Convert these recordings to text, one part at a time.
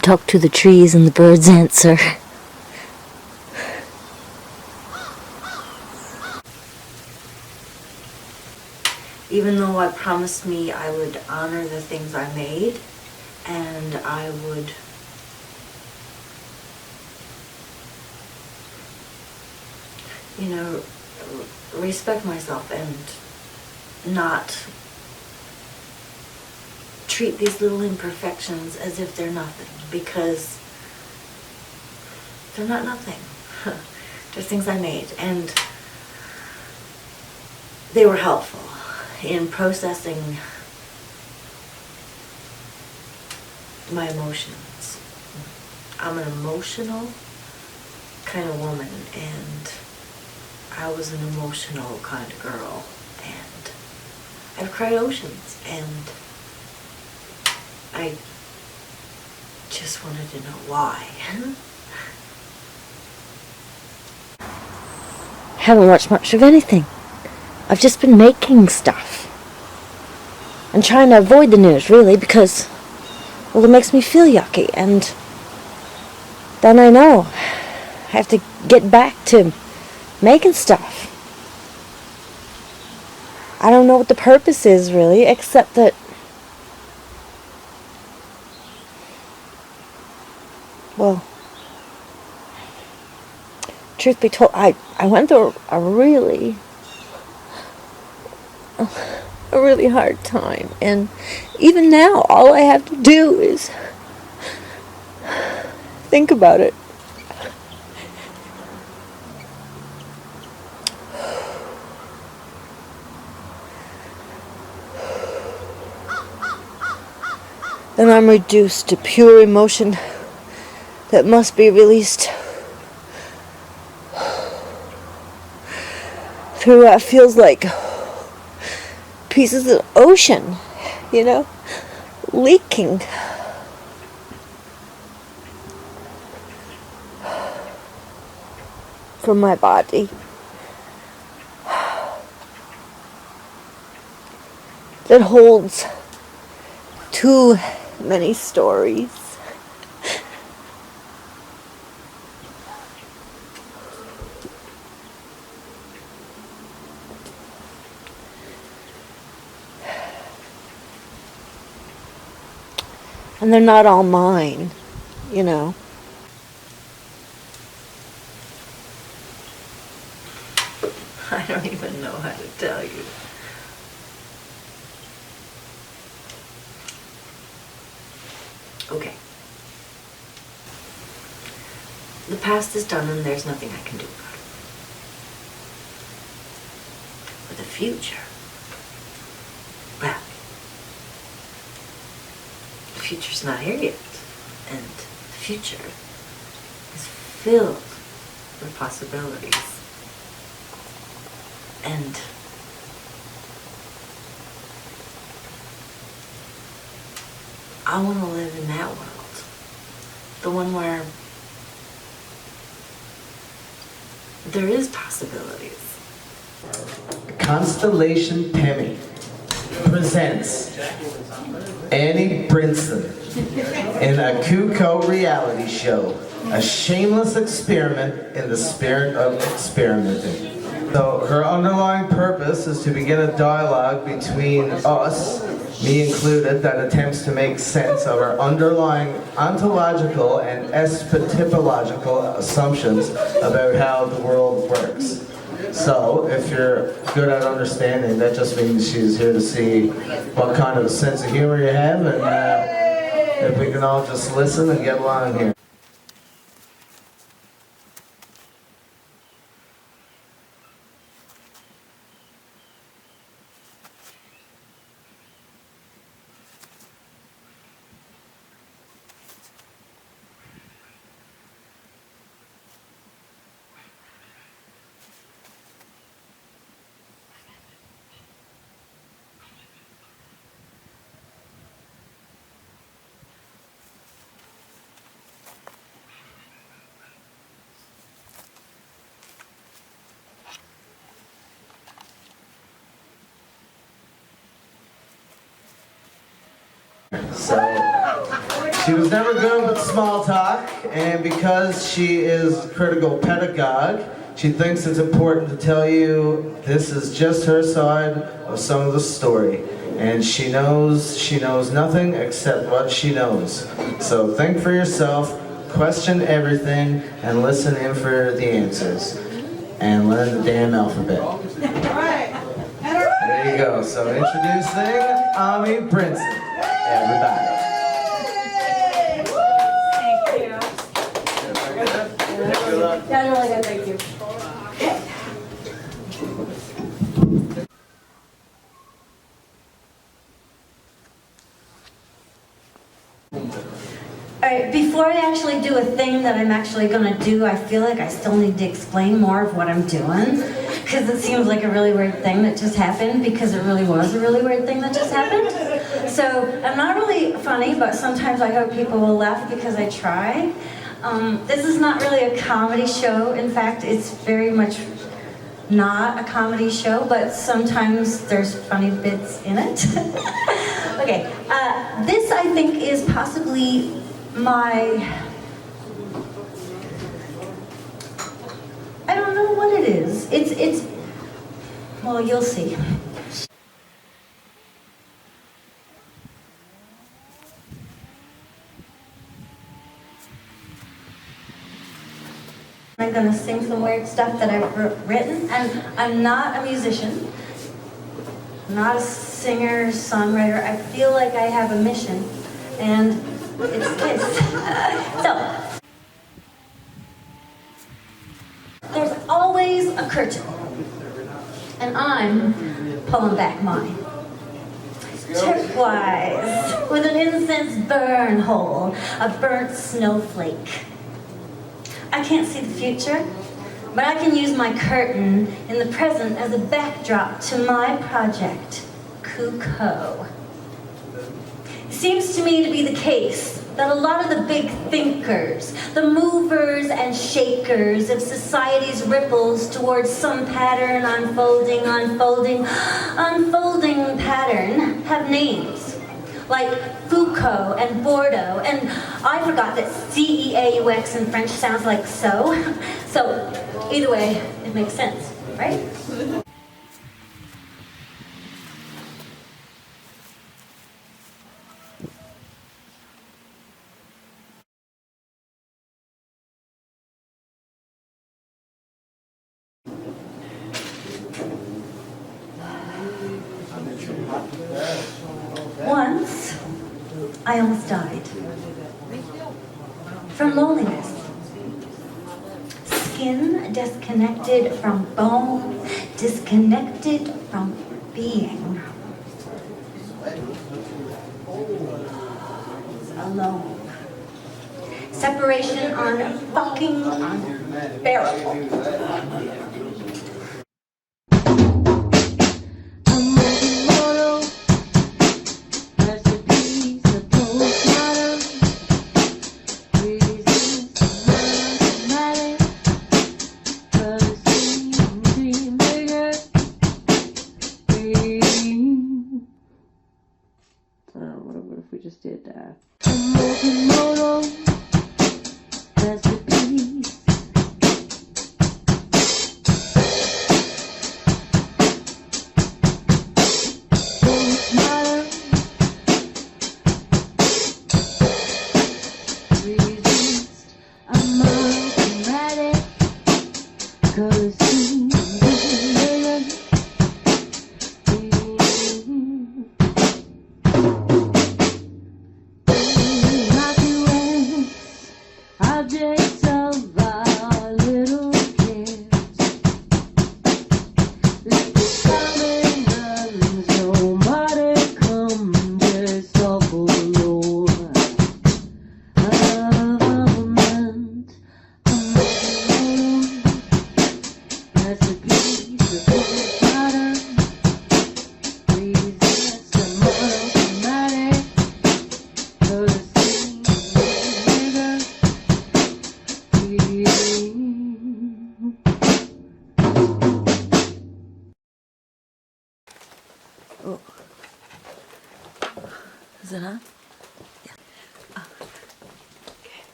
talk to the trees and the birds answer. Even though I promised me I would honor the things I made, and I would respect myself and not treat these little imperfections as if they're nothing, because they're not nothing. They're things I made, and they were helpful in processing my emotions. I'm an emotional kind of woman, and I was an emotional kind of girl, and I've cried oceans, and I just wanted to know why. Haven't watched much of anything. I've just been making stuff. And trying to avoid the news, really, because, well, it makes me feel yucky, and then I know I have to get back to making stuff. I don't know what the purpose is, really, except that, well, truth be told, I went through a really hard time, and even now, all I have to do is think about it. And I'm reduced to pure emotion that must be released through what feels like pieces of ocean, leaking. From my body. That holds too many stories. And they're not all mine, I don't even know how to tell you. Okay. The past is done and there's nothing I can do about it. But the future, well, the future's not here yet. And the future is filled with possibilities. And I want to live in that world. The one where there is possibilities. Constellation Pemmy presents Annie Brinson in a KuCeauX reality show, a shameless experiment in the spirit of experimenting. So her underlying purpose is to begin a dialogue between us, me included, that attempts to make sense of our underlying ontological and epistemological assumptions about how the world works. So, if you're good at understanding, that just means she's here to see what kind of a sense of humor you have, and if we can all just listen and get along here. So, She was never good with small talk, and because she is a critical pedagogue, she thinks it's important to tell you this is just her side of some of the story. And she knows nothing except what she knows. So think for yourself, question everything, and listen in for the answers. And learn the damn alphabet. There you go. So introducing Ami Brinson. Everybody. That's really good, thank you. Alright, before I actually do a thing that I'm actually going to do, I feel like I still need to explain more of what I'm doing. Because it seems like a really weird thing that just happened, because it really was a really weird thing that just happened. So, I'm not really funny, but sometimes I hope people will laugh because I try. This is not really a comedy show. In fact, it's very much not a comedy show, but sometimes there's funny bits in it. Okay, this I think is possibly I don't know what it is. It's, well, you'll see. I'm gonna sing some weird stuff that I've written, and I'm not a musician, not a singer, songwriter. I feel like I have a mission, and it's this. So, there's always a curtain, and I'm pulling back mine. Turquoise, with an incense burn hole, a burnt snowflake. I can't see the future, but I can use my curtain in the present as a backdrop to my project, KuCeauX. It seems to me to be the case that a lot of the big thinkers, the movers and shakers of society's ripples towards some pattern, unfolding pattern, have names. Like Foucault and Bordeaux, and I forgot that CEAUX in French sounds like so. So, either way, it makes sense, right? Once, I almost died from loneliness. Skin disconnected from bone, disconnected from being. Alone. Separation fucking unbearable. What if we just did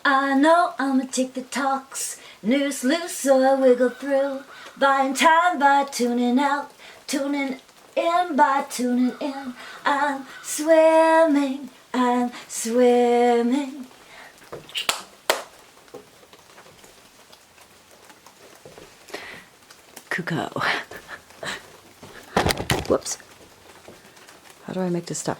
I know I'ma take the talks, noose loose so I wiggle through, buying time by tuning out, tuning in by tuning in. I'm swimming, I'm swimming. KuCeauX. Whoops. How do I make this stop?